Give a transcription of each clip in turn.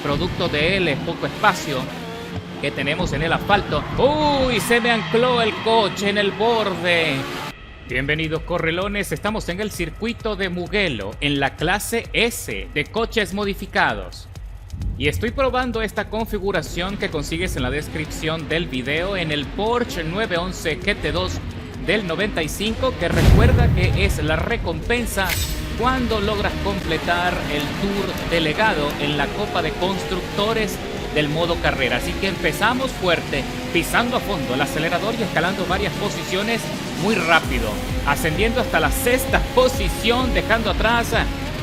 producto de él es poco espacio que tenemos en el asfalto. ¡Uy! Se me ancló el coche en el borde. Bienvenidos correlones, estamos en el circuito de Mugello, en la clase S de coches modificados. Y estoy probando esta configuración que consigues en la descripción del video en el Porsche 911 GT2 del 95, que recuerda que es la recompensa cuando logras completar el Tour delegado en la Copa de Constructores del modo carrera. Así que empezamos fuerte, pisando a fondo el acelerador y escalando varias posiciones muy rápido, ascendiendo hasta la sexta posición, dejando atrás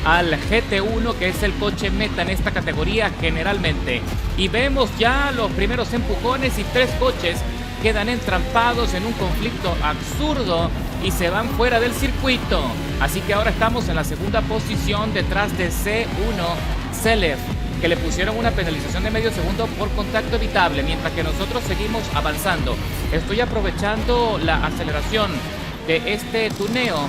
al GT1, que es el coche meta en esta categoría generalmente. Y vemos ya los primeros empujones y tres coches quedan entrampados en un conflicto absurdo y se van fuera del circuito. Así que ahora estamos en la segunda posición detrás de C1 Celef, que le pusieron una penalización de medio segundo por contacto evitable, mientras que nosotros seguimos avanzando. Estoy aprovechando la aceleración de este tuneo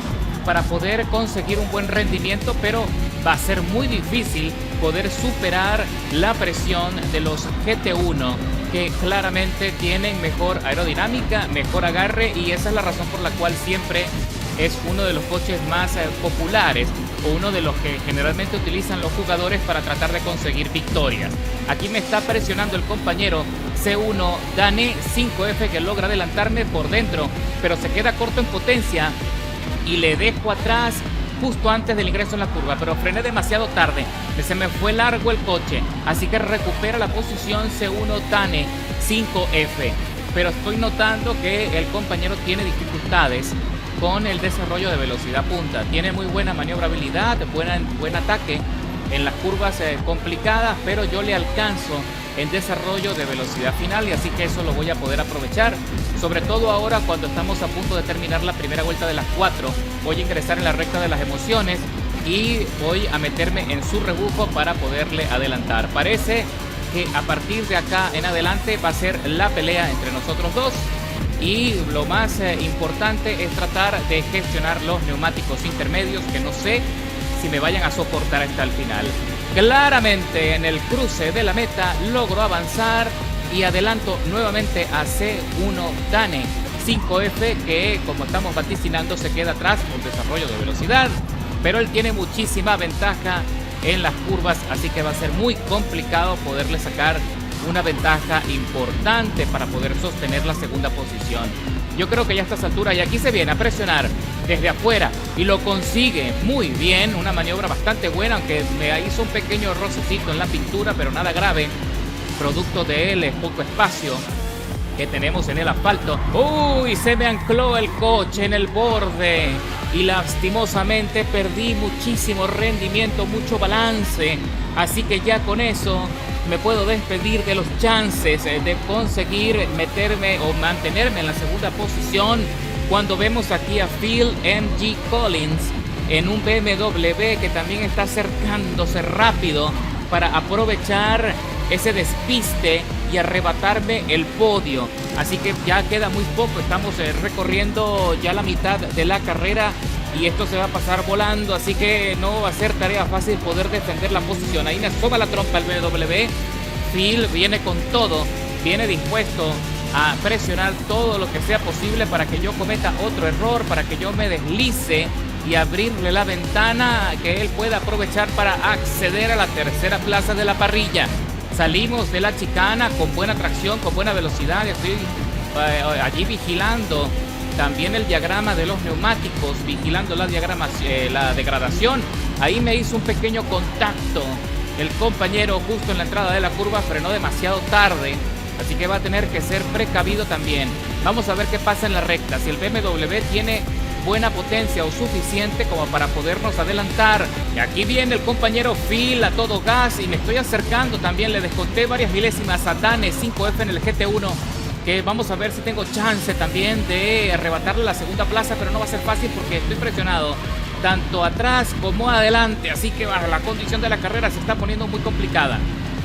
para poder conseguir un buen rendimiento, pero va a ser muy difícil poder superar la presión de los GT1, que claramente tienen mejor aerodinámica, mejor agarre, y esa es la razón por la cual siempre es uno de los coches más populares o uno de los que generalmente utilizan los jugadores para tratar de conseguir victorias. Aquí me está presionando el compañero C1 Dane 5F, que logra adelantarme por dentro, pero se queda corto en potencia y le dejo atrás justo antes del ingreso en la curva, pero frené demasiado tarde, se me fue largo el coche, así que recupera la posición C1 Dane 5F, pero estoy notando que el compañero tiene dificultades con el desarrollo de velocidad punta. Tiene muy buena maniobrabilidad, buen ataque en las curvas complicadas, pero yo le alcanzo en desarrollo de velocidad final, y así que eso lo voy a poder aprovechar, sobre todo ahora cuando estamos a punto de terminar la primera vuelta de las 4. Voy a ingresar en la recta de las emociones y voy a meterme en su rebufo para poderle adelantar. Parece que a partir de acá en adelante va a ser la pelea entre nosotros dos. Y lo más importante es tratar de gestionar los neumáticos intermedios, que no sé si me vayan a soportar hasta el final. Claramente en el cruce de la meta logro avanzar y adelanto nuevamente a C1 Dane 5F, que como estamos vaticinando se queda atrás por desarrollo de velocidad, pero él tiene muchísima ventaja en las curvas, así que va a ser muy complicado poderle sacar una ventaja importante para poder sostener la segunda posición. Yo creo que ya a estas alturas, y aquí se viene a presionar desde afuera y lo consigue muy bien, una maniobra bastante buena, aunque me hizo un pequeño rocecito en la pintura, pero nada grave, producto de él es poco espacio que tenemos en el asfalto. ¡Uy! Se me ancló el coche en el borde y lastimosamente perdí muchísimo rendimiento, mucho balance, así que ya con eso me puedo despedir de los chances de conseguir meterme o mantenerme en la segunda posición, cuando vemos aquí a Phil M.G. Collins en un BMW que también está acercándose rápido para aprovechar ese despiste y arrebatarme el podio. Así que ya queda muy poco, estamos recorriendo ya la mitad de la carrera y esto se va a pasar volando, así que no va a ser tarea fácil poder defender la posición. Ahí me asoma la trompa el BMW. Phil viene con todo, viene dispuesto a presionar todo lo que sea posible para que yo cometa otro error, para que yo me deslice y abrirle la ventana que él pueda aprovechar para acceder a la tercera plaza de la parrilla. Salimos de la chicana con buena tracción, con buena velocidad. Estoy allí vigilando también el diagrama de los neumáticos, vigilando la degradación. Ahí me hizo un pequeño contacto el compañero justo en la entrada de la curva, frenó demasiado tarde, así que va a tener que ser precavido también. Vamos a ver qué pasa en la recta, si el BMW tiene buena potencia o suficiente como para podernos adelantar. Y aquí viene el compañero Phil a todo gas y me estoy acercando también. Le desconté varias milésimas a Dane 5F en el GT1, que vamos a ver si tengo chance también de arrebatarle la segunda plaza, pero no va a ser fácil porque estoy presionado tanto atrás como adelante, así que la condición de la carrera se está poniendo muy complicada.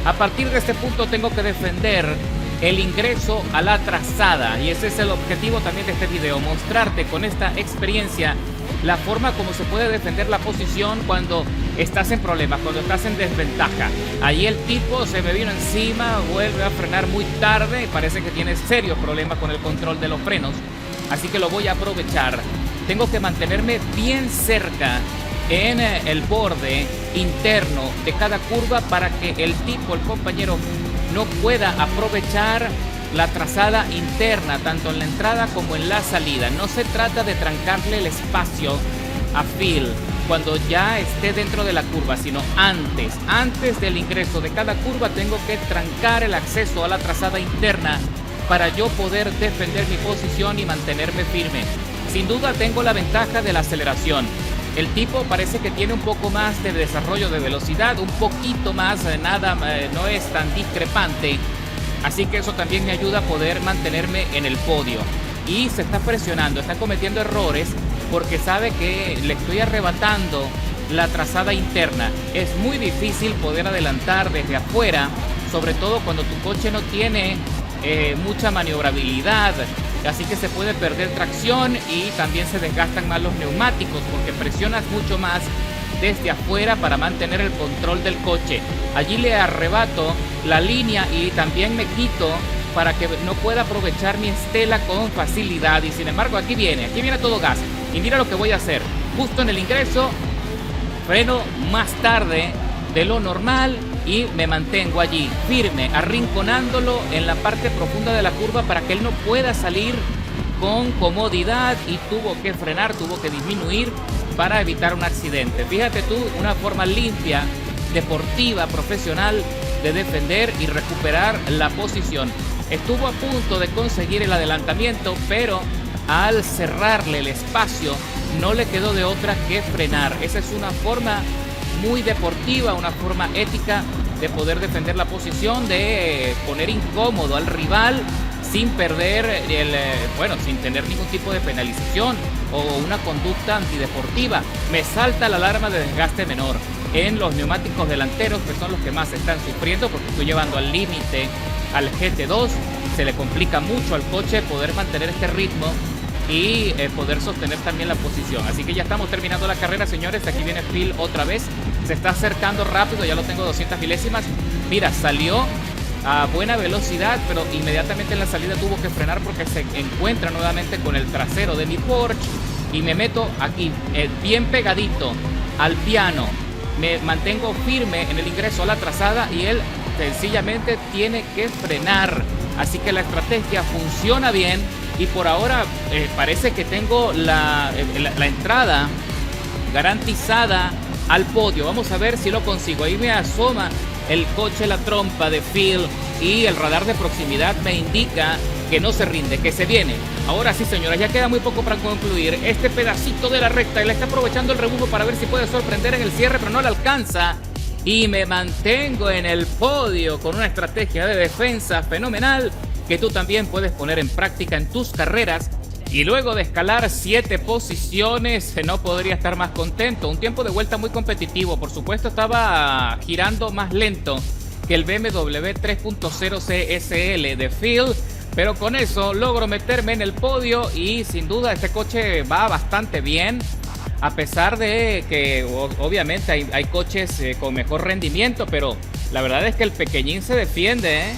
A partir de este punto tengo que defender el ingreso a la trazada, y ese es el objetivo también de este video, mostrarte con esta experiencia la forma como se puede defender la posición cuando estás en problemas, cuando estás en desventaja. Allí el tipo se me vino encima, vuelve a frenar muy tarde y parece que tiene serios problemas con el control de los frenos. Así que lo voy a aprovechar. Tengo que mantenerme bien cerca en el borde interno de cada curva para que el tipo, el compañero, no pueda aprovechar la trazada interna, tanto en la entrada como en la salida. No se trata de trancarle el espacio a Phil cuando ya esté dentro de la curva, sino antes del ingreso de cada curva tengo que trancar el acceso a la trazada interna para yo poder defender mi posición y mantenerme firme. Sin duda tengo la ventaja de la aceleración. El tipo parece que tiene un poco más de desarrollo de velocidad, un poquito más, no es tan discrepante. Así que eso también me ayuda a poder mantenerme en el podio. Y se está presionando, está cometiendo errores porque sabe que le estoy arrebatando la trazada interna. Es muy difícil poder adelantar desde afuera, sobre todo cuando tu coche no tiene mucha maniobrabilidad. Así que se puede perder tracción y también se desgastan más los neumáticos porque presionas mucho más desde afuera para mantener el control del coche. Allí le arrebato la línea y también me quito para que no pueda aprovechar mi estela con facilidad. Y sin embargo aquí viene a todo gas. Y mira lo que voy a hacer. Justo en el ingreso, freno más tarde de lo normal y me mantengo allí firme, arrinconándolo en la parte profunda de la curva para que él no pueda salir con comodidad, y tuvo que frenar, tuvo que disminuir para evitar un accidente. Fíjate tú, una forma limpia, deportiva, profesional de defender y recuperar la posición. Estuvo a punto de conseguir el adelantamiento, pero al cerrarle el espacio no le quedó de otra que frenar. Esa es una forma muy deportiva, una forma ética de poder defender la posición, de poner incómodo al rival sin perder sin tener ningún tipo de penalización o una conducta antideportiva. Me salta la alarma de desgaste menor en los neumáticos delanteros, que son los que más están sufriendo porque estoy llevando al límite al GT2. Se le complica mucho al coche poder mantener este ritmo y poder sostener también la posición. Así que ya estamos terminando la carrera, señores. Aquí viene Phil otra vez, se está acercando rápido, ya lo tengo 200 milésimas. Mira, salió a buena velocidad, pero inmediatamente en la salida tuvo que frenar porque se encuentra nuevamente con el trasero de mi Porsche. Y me meto aquí bien pegadito al piano, me mantengo firme en el ingreso a la trazada y él sencillamente tiene que frenar. Así que la estrategia funciona bien y por ahora parece que tengo la entrada garantizada al podio. Vamos a ver si lo consigo. Ahí me asoma el coche, la trompa de Phil, y el radar de proximidad me indica que no se rinde, que se viene. Ahora sí, señoras, ya queda muy poco para concluir este pedacito de la recta. Él está aprovechando el rebufo para ver si puede sorprender en el cierre, pero no le alcanza. Y me mantengo en el podio con una estrategia de defensa fenomenal que tú también puedes poner en práctica en tus carreras. Y luego de escalar 7 posiciones, no podría estar más contento. Un tiempo de vuelta muy competitivo. Por supuesto, estaba girando más lento que el BMW 3.0 CSL de Phil, pero con eso logro meterme en el podio y sin duda este coche va bastante bien. A pesar de que obviamente hay coches con mejor rendimiento, pero la verdad es que el pequeñín se defiende, ¿eh?